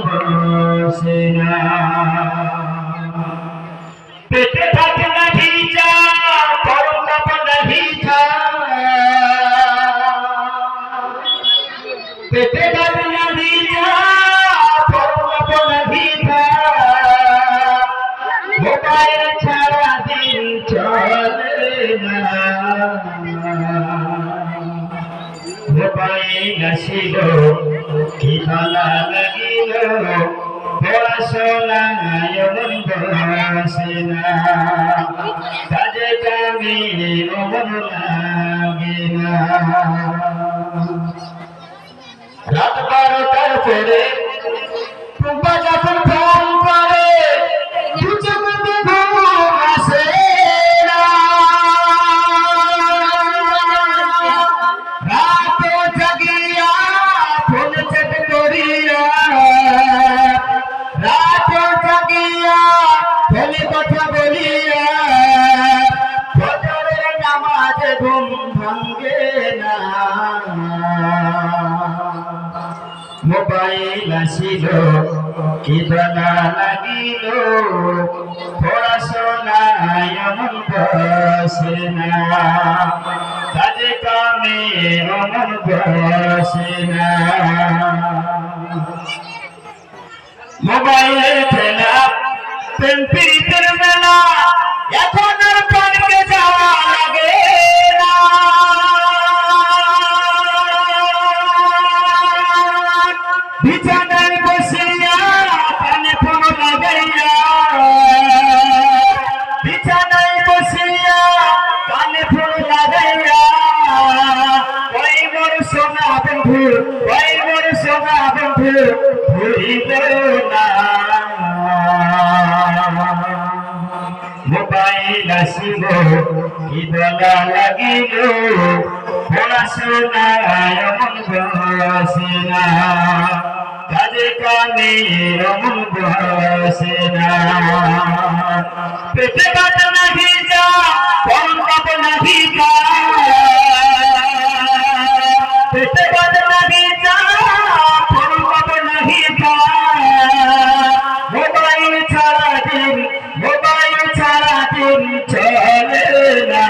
বসে না পেটে থাকে না ভিজা গরম কাপড় না ভিজা পেটে থাকে না ভিজা গরম কাপড় না ভিজা মোবাইল ছাড়া দিন চলে না মোবাইল আসিল কি ভালো লাগিল পড়াশোনায় মন বসে না কাজে কামে মন লাগে না রাত 12টার পরে টুম্পা যখন ফোন করে কথা বলিয়া ফজরের নামাজে ঘুম ভাঙ্গে না মোবাইল আসিল কি ভালো লাগিল পড়াশোনায় মন বসে না কাজে কামে মন বসে না মোবাইলের খেলা প্রেম প্রীতির মেলা এখন আর পার্কে যাওয়া লাগে না বিছানায় বসিয়া কানে ফোন লাগাইয়া বিছানায় বসিয়া কানে ফোন লাগাইয়া ওই মোর সোনা বন্ধু ওই মোর সোনা বন্ধু ভুলিব না মোবাইল আসিল কি ভালো লাগিল পড়াশোনায় মন বসে না কাজে কামে মন বসে না পেটে কাটা না ভিজা গরম কাপড় না ভিজা পেটে কাটা না ভিজা গরম কাপড় না ভিজা মোবাইল ছাড়া দিন চলে না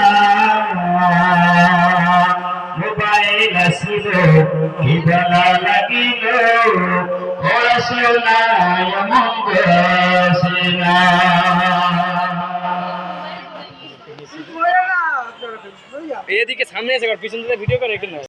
মোবাইল আসিল কি ভালো লাগিল পড়াশোনায় মন বসে না এদিকে সামনে এসে পিছন থেকে ভিডিও করে